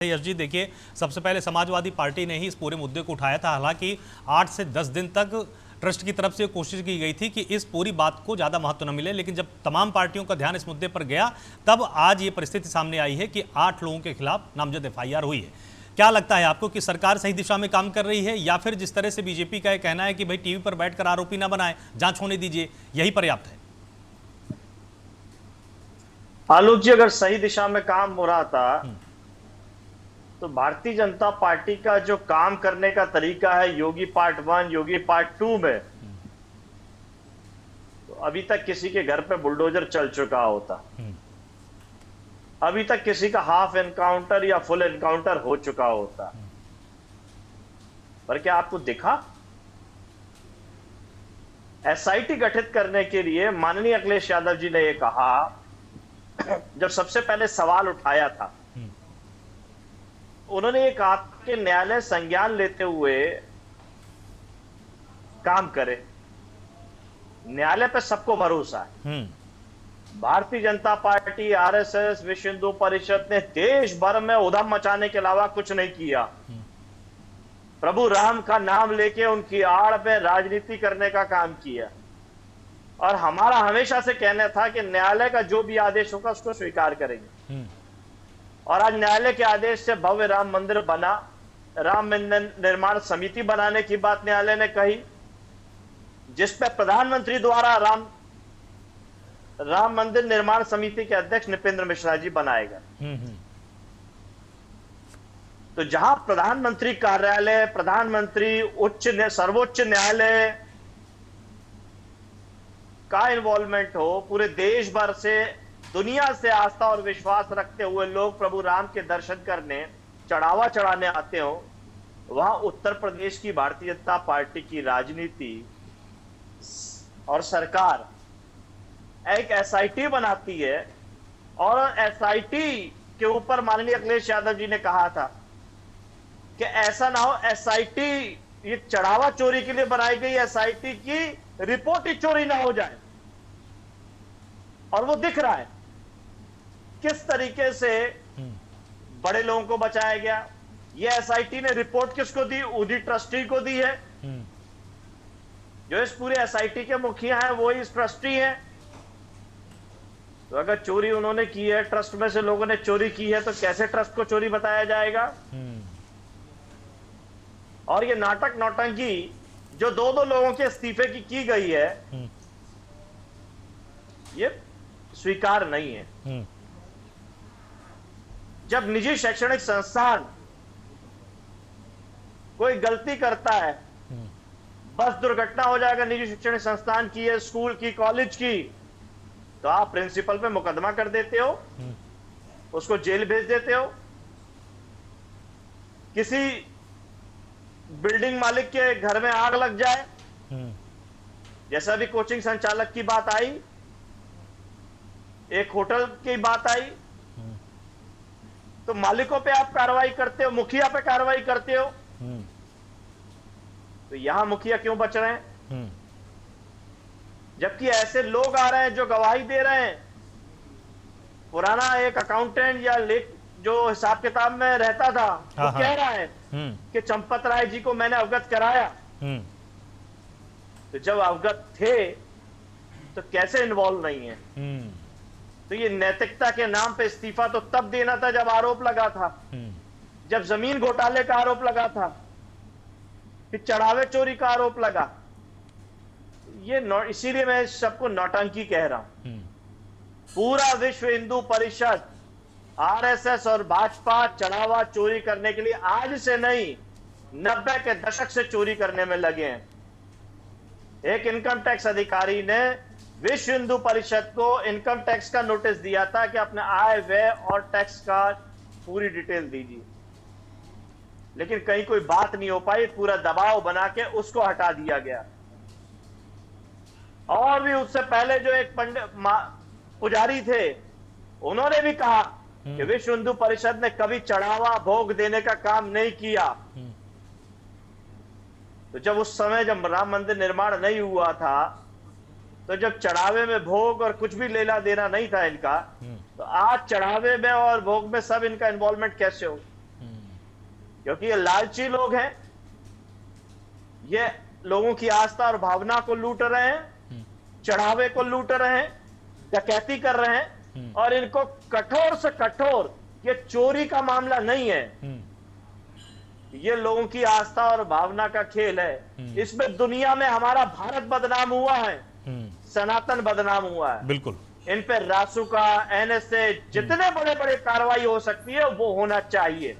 यश जी देखिए, सबसे पहले समाजवादी पार्टी ने ही इस पूरे मुद्दे को उठाया था। हालांकि 8 से 10 दिन तक ट्रस्ट की तरफ से कोशिश की गई थी कि इस पूरी बात को ज़्यादा महत्व न मिले, लेकिन जब तमाम पार्टियों का ध्यान इस मुद्दे पर गया तब आज ये परिस्थिति सामने आई है कि 8 लोगों के खिलाफ नामजद एफआईआर हुई है। क्या लगता है आपको कि सरकार सही दिशा में काम कर रही है, या फिर जिस तरह से बीजेपी का कहना है कि भाई टीवी पर बैठकर आरोपी ना बनाए, जांच होने दीजिए, यही पर्याप्त है? आलोक जी, अगर सही दिशा में काम हो रहा था तो भारतीय जनता पार्टी का जो काम करने का तरीका है योगी पार्ट 1, योगी पार्ट 2 में, तो अभी तक किसी के घर पे बुलडोजर चल चुका होता। अभी तक किसी का हाफ एनकाउंटर या फुल एनकाउंटर हो चुका होता। पर क्या आपको दिखा? एसआईटी गठित करने के लिए माननीय अखिलेश यादव जी ने यह कहा, जब सबसे पहले सवाल उठाया था, उन्होंने ये कहा कि न्यायालय संज्ञान लेते हुए काम करे। न्यायालय पे सबको भरोसा है। भारतीय जनता पार्टी, आरएसएस, विश्व हिंदू परिषद ने देश भर में उधम मचाने के अलावा कुछ नहीं किया। प्रभु राम का नाम लेके उनकी आड़ में राजनीति करने का काम किया। और हमारा हमेशा से कहना था कि न्यायालय का जो भी आदेश होगा उसको स्वीकार करेंगे। और आज न्यायालय के आदेश से भव्य राम मंदिर बना। राम निर्माण समिति बनाने की बात न्यायालय ने कही, जिसपे प्रधानमंत्री द्वारा राम मंदिर निर्माण समिति के अध्यक्ष नृपेंद्र मिश्रा जी बनाएगा। तो जहां प्रधानमंत्री कार्यालय, प्रधानमंत्री, सर्वोच्च न्यायालय का इन्वॉल्वमेंट हो, पूरे देश भर से, दुनिया से आस्था और विश्वास रखते हुए लोग प्रभु राम के दर्शन करने, चढ़ावा चढ़ाने आते हो, वहां उत्तर प्रदेश की भारतीय जनता पार्टी की राजनीति और सरकार एक एसआईटी बनाती है। और एसआईटी के ऊपर माननीय अखिलेश यादव जी ने कहा था कि ऐसा ना हो एसआईटी ये चढ़ावा चोरी के लिए बनाई गई एसआईटी की रिपोर्ट ही चोरी ना हो जाए। और वो दिख रहा है किस तरीके से बड़े लोगों को बचाया गया। ये एसआईटी ने रिपोर्ट किसको दी? उदी ट्रस्टी को दी है। जो इस पूरे एसआईटी के मुखिया हैं वो इस ट्रस्टी हैं। तो अगर चोरी उन्होंने की है, ट्रस्ट में से लोगों ने चोरी की है, तो कैसे ट्रस्ट को चोरी बताया जाएगा? और ये नाटक नौटंकी जो दो लोगों के इस्तीफे की गई है, ये स्वीकार नहीं है। जब निजी शैक्षणिक संस्थान कोई गलती करता है, बस दुर्घटना हो जाएगा निजी शैक्षणिक संस्थान की है, स्कूल की, कॉलेज की, तो आप प्रिंसिपल पे मुकदमा कर देते हो, उसको जेल भेज देते हो। किसी बिल्डिंग मालिक के घर में आग लग जाए, जैसा भी कोचिंग संचालक की बात आई, एक होटल की बात आई, तो मालिकों पे आप कार्रवाई करते हो, मुखिया पे कार्रवाई करते हो। तो यहां मुखिया क्यों बच रहे हैं? जबकि ऐसे लोग आ रहे हैं जो गवाही दे रहे हैं। पुराना एक अकाउंटेंट या जो हिसाब किताब में रहता था, वो कह रहा है कि चंपत राय जी को मैंने अवगत कराया। तो जब अवगत थे तो कैसे इन्वॉल्व नहीं है? तो ये नैतिकता के नाम पे इस्तीफा तो तब देना था जब आरोप लगा था, जब जमीन घोटाले का आरोप लगा था, फिर चढ़ावे चोरी का आरोप लगा। ये इसीलिए मैं सबको नौटंकी कह रहा हूं। पूरा विश्व हिंदू परिषद, आरएसएस और भाजपा चढ़ावा चोरी करने के लिए आज से नहीं, 90 के दशक से चोरी करने में लगे हैं। एक इनकम टैक्स अधिकारी ने विश्व हिंदू परिषद को इनकम टैक्स का नोटिस दिया था कि अपने आय, व्यय और टैक्स का पूरी डिटेल दीजिए, लेकिन कहीं कोई बात नहीं हो पाई। पूरा दबाव बना के उसको हटा दिया गया। और भी उससे पहले जो एक पुजारी थे, उन्होंने भी कहा कि विश्व हिंदू परिषद ने कभी चढ़ावा भोग देने का काम नहीं किया। तो जब उस समय जब राम मंदिर निर्माण नहीं हुआ था, तो जब चढ़ावे में भोग और कुछ भी लेना देना नहीं था इनका, तो आज चढ़ावे में और भोग में सब इनका इन्वॉल्वमेंट कैसे हो? क्योंकि ये लालची लोग हैं, ये लोगों की आस्था और भावना को लूट रहे हैं, चढ़ावे को लूट रहे हैं, डकैती कर रहे हैं, और इनको कठोर से कठोर, ये चोरी का मामला नहीं है, ये लोगों की आस्था और भावना का खेल है। इसमें दुनिया में हमारा भारत बदनाम हुआ है, सनातन बदनाम हुआ है। बिल्कुल। इन पर रासुका, एनएसए, जितने बड़े बड़े कार्रवाई हो सकती है वो होना चाहिए।